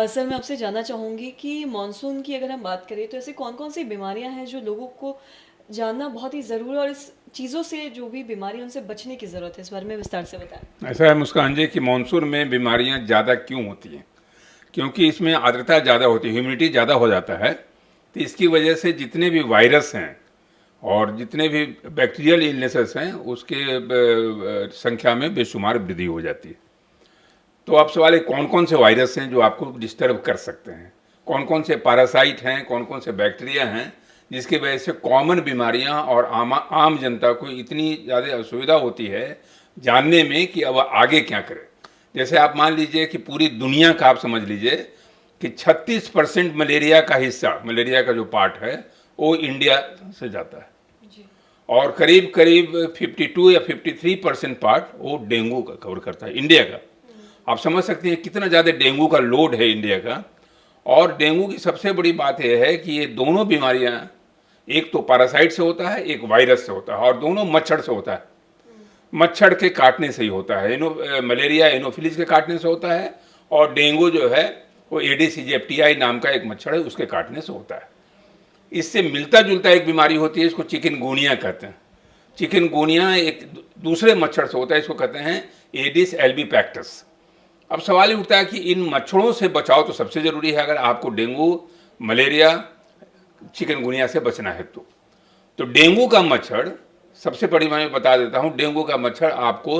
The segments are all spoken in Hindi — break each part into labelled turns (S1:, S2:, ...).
S1: सर मैं आपसे जानना चाहूँगी कि मानसून की अगर हम बात करें तो ऐसी कौन-कौन सी बीमारियाँ हैं जो लोगों को जानना बहुत ही ज़रूरी है और इस चीज़ों से जो भी बीमारी है उनसे बचने की ज़रूरत है? इस बारे में विस्तार से बताएँ।
S2: ऐसा है मुस्कान जी कि मानसून में बीमारियां ज़्यादा क्यों होती हैं? क्योंकि इसमें आर्द्रता ज़्यादा होती है, ह्यूमिडिटी ज़्यादा हो जाता है। तो इसकी वजह से जितने भी वायरस हैं और जितने भी बैक्टीरियल इलनेसेस हैं उसके संख्या में बेशुमार वृद्धि हो जाती है। तो अब सवाल है कौन कौन से वायरस हैं जो आपको डिस्टर्ब कर सकते हैं, कौन कौन से पैरासाइट हैं, कौन कौन से बैक्टीरिया हैं जिसकी वजह से कॉमन बीमारियां और आम जनता को इतनी ज़्यादा असुविधा होती है जानने में कि अब आगे क्या करें। जैसे आप मान लीजिए कि पूरी दुनिया का आप समझ लीजिए कि 36% मलेरिया का हिस्सा, मलेरिया का जो पार्ट है वो इंडिया से जाता है
S1: जी।
S2: और करीब करीब 52 या 53% पार्ट वो डेंगू का कवर करता है इंडिया का। आप समझ सकते हैं कितना ज़्यादा डेंगू का लोड है इंडिया का। और डेंगू की सबसे बड़ी बात यह है कि ये दोनों बीमारियां एक तो पैरासाइट से होता है, एक वायरस से होता है और दोनों मच्छर से होता है। मच्छर के काटने से ही होता है। मलेरिया एनोफिलिस के काटने से होता है और डेंगू जो है वो एडिस इजिप्टियाई नाम का एक मच्छर है उसके काटने से होता है। इससे मिलता जुलता एक बीमारी होती है, इसको चिकनगुनिया कहते हैं। चिकनगुनिया एक दूसरे मच्छर से होता है, इसको कहते हैं एडिस एल्बीपैक्टस। अब सवाल ये उठता है कि इन मच्छरों से बचाव तो सबसे ज़रूरी है अगर आपको डेंगू, मलेरिया, चिकनगुनिया से बचना है तो डेंगू का मच्छर, सबसे बड़ी मैं बता देता हूँ, डेंगू का मच्छर आपको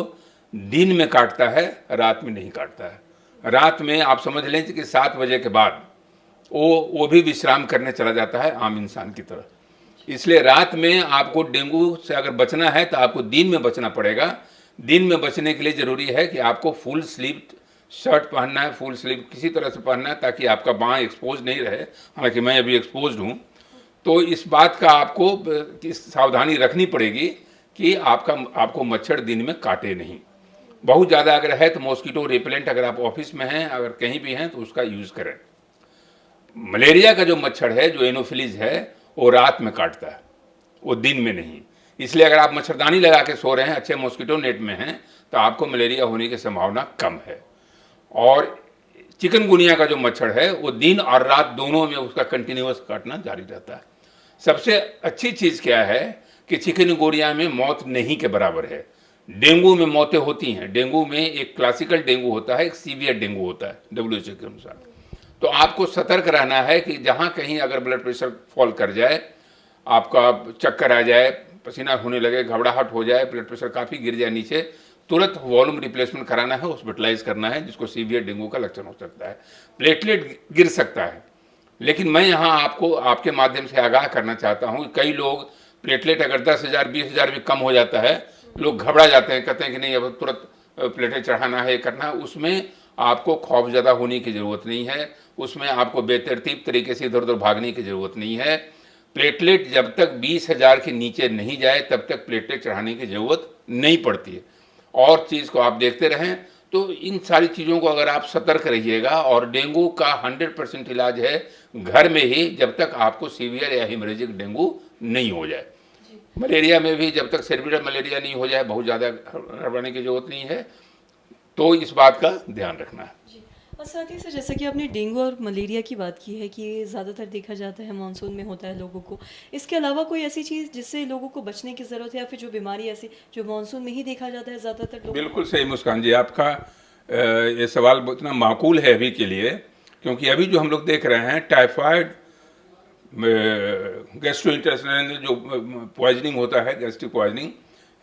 S2: दिन में काटता है, रात में नहीं काटता है। रात में आप समझ लें कि 7 बजे के बाद वो भी विश्राम करने चला जाता है आम इंसान की तरह। इसलिए रात में आपको डेंगू से अगर बचना है तो आपको दिन में बचना पड़ेगा। दिन में बचने के लिए ज़रूरी है कि आपको फुल स्लीव शर्ट पहनना है, फुल स्लीव किसी तरह से पहनना है ताकि आपका बाँह एक्सपोज नहीं रहे। हालांकि मैं अभी एक्सपोज हूँ, तो इस बात का आपको सावधानी रखनी पड़ेगी कि आपको मच्छर दिन में काटे नहीं। बहुत ज़्यादा अगर है तो मॉस्किटो रिपेलेंट अगर आप ऑफिस में हैं, अगर कहीं भी हैं तो उसका यूज़ करें। मलेरिया का जो मच्छर है, जो एनोफिलीज है, वो रात में काटता है, वो दिन में नहीं। इसलिए अगर आप मच्छरदानी लगा के सो रहे हैं, अच्छे मॉस्किटो नेट में हैं, तो आपको मलेरिया होने की संभावना कम है। और चिकनगुनिया का जो मच्छर है वो दिन और रात दोनों में उसका कंटिन्यूअस काटना जारी रहता है। सबसे अच्छी चीज़ क्या है कि चिकनगुनिया में मौत नहीं के बराबर है। डेंगू में मौतें होती हैं। डेंगू में एक क्लासिकल डेंगू होता है, एक सीवियर डेंगू होता है WHO के अनुसार। तो आपको सतर्क रहना है कि जहाँ कहीं अगर ब्लड प्रेशर फॉल कर जाए, आपका चक्कर आ जाए, पसीना होने लगे, घबराहट हो जाए, ब्लड प्रेशर काफ़ी गिर जाए नीचे, तुरंत वॉल्यूम रिप्लेसमेंट कराना है, हॉस्पिटलाइज करना है, जिसको सीवियर डेंगू का लक्षण हो सकता है। प्लेटलेट गिर सकता है। लेकिन मैं यहाँ आपको आपके माध्यम से आगाह करना चाहता हूँ कि कई लोग प्लेटलेट अगर 10,000 20,000 भी कम हो जाता है, लोग घबरा जाते हैं, कहते हैं कि नहीं अब तुरंत प्लेटलेट चढ़ाना है, करना है। उसमें आपको खौफजदा होने की ज़रूरत नहीं है, उसमें आपको बेतरतीब तरीके से इधर उधर भागने की ज़रूरत नहीं है। प्लेटलेट जब तक 20,000 के नीचे नहीं जाए तब तक प्लेटलेट चढ़ाने की ज़रूरत नहीं पड़ती है। और चीज़ को आप देखते रहें। तो इन सारी चीज़ों को अगर आप सतर्क रहिएगा। और डेंगू का 100% इलाज है घर में ही, जब तक आपको सीवियर या हेमरेजिक डेंगू नहीं हो जाए। मलेरिया में भी जब तक सर्विलर मलेरिया नहीं हो जाए, बहुत ज़्यादा घबराने की ज़रूरत नहीं है। तो इस बात का ध्यान रखना है।
S1: जी। और साथ ही सर जैसा कि आपने डेंगू और मलेरिया की बात की है कि ये ज़्यादातर देखा जाता है मानसून में होता है लोगों को। इसके अलावा कोई ऐसी चीज़ जिससे लोगों को बचने की ज़रूरत है या फिर जो बीमारी ऐसी जो मानसून में ही देखा जाता है ज़्यादातर लोगों को?
S2: बिल्कुल सही मुस्कान जी, आपका ये सवाल इतना माकूल है अभी के लिए, क्योंकि अभी जो हम लोग देख रहे हैं टाइफाइड, गैस्ट्रोइंटेस्टाइनल जो पॉइजनिंग होता है, गैस्ट्रिक पॉइजनिंग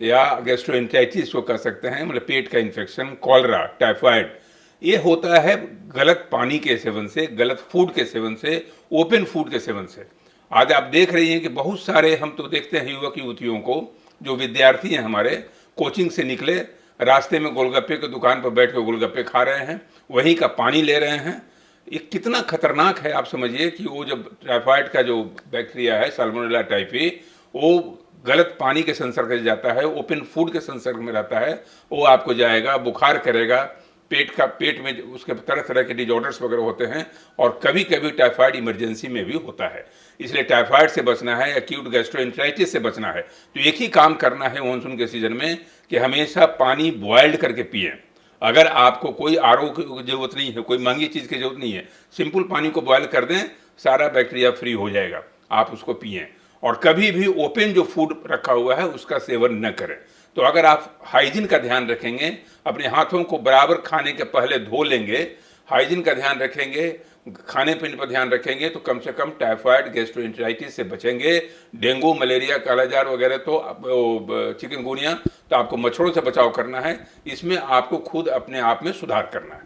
S2: या गैस्ट्रोएंटेराइटिस को कह सकते हैं, मतलब पेट का इन्फेक्शन, कॉलरा, टाइफाइड, ये होता है गलत पानी के सेवन से, गलत फूड के सेवन से, ओपन फूड के सेवन से। आज आप देख रही हैं कि बहुत सारे, हम तो देखते हैं युवक युवतियों को, जो विद्यार्थी हैं हमारे, कोचिंग से निकले, रास्ते में गोलगप्पे की दुकान पर बैठ कर गोलगप्पे खा रहे हैं, वहीं का पानी ले रहे हैं। ये कितना खतरनाक है आप समझिए कि वो जब टाइफाइड का जो बैक्टीरिया है, साल्मोनेला टाइफी, वो गलत पानी के संसर्ग से जाता है, ओपन फूड के संसर्ग में रहता है, वो आपको जाएगा, बुखार करेगा, पेट में उसके तरह तरह के डिजॉर्डर्स वगैरह होते हैं। और कभी कभी टाइफाइड इमरजेंसी में भी होता है। इसलिए टाइफाइड से बचना है, एक्यूट गैस्ट्रोएंटेराइटिस से बचना है, तो एक ही काम करना है मानसून के सीजन में कि हमेशा पानी बॉयल्ड करके पिएं। अगर आपको कोई आरओ की जरूरत नहीं है, कोई महंगी चीज़ की जरूरत नहीं है, सिंपल पानी को बॉयल कर दें, सारा बैक्टीरिया फ्री हो जाएगा, आप उसको पिएं। और कभी भी ओपन जो फूड रखा हुआ है उसका सेवन न करें। तो अगर आप हाइजीन का ध्यान रखेंगे, अपने हाथों को बराबर खाने के पहले धो लेंगे, हाइजीन का ध्यान रखेंगे, खाने पीने पर ध्यान रखेंगे, तो कम से कम टाइफाइड, गैस्ट्रोएंटेराइटिस से बचेंगे। डेंगू, मलेरिया, कालाजार वगैरह तो चिकनगुनिया तो आपको मच्छरों से बचाव करना है, इसमें आपको खुद अपने आप में सुधार करना है।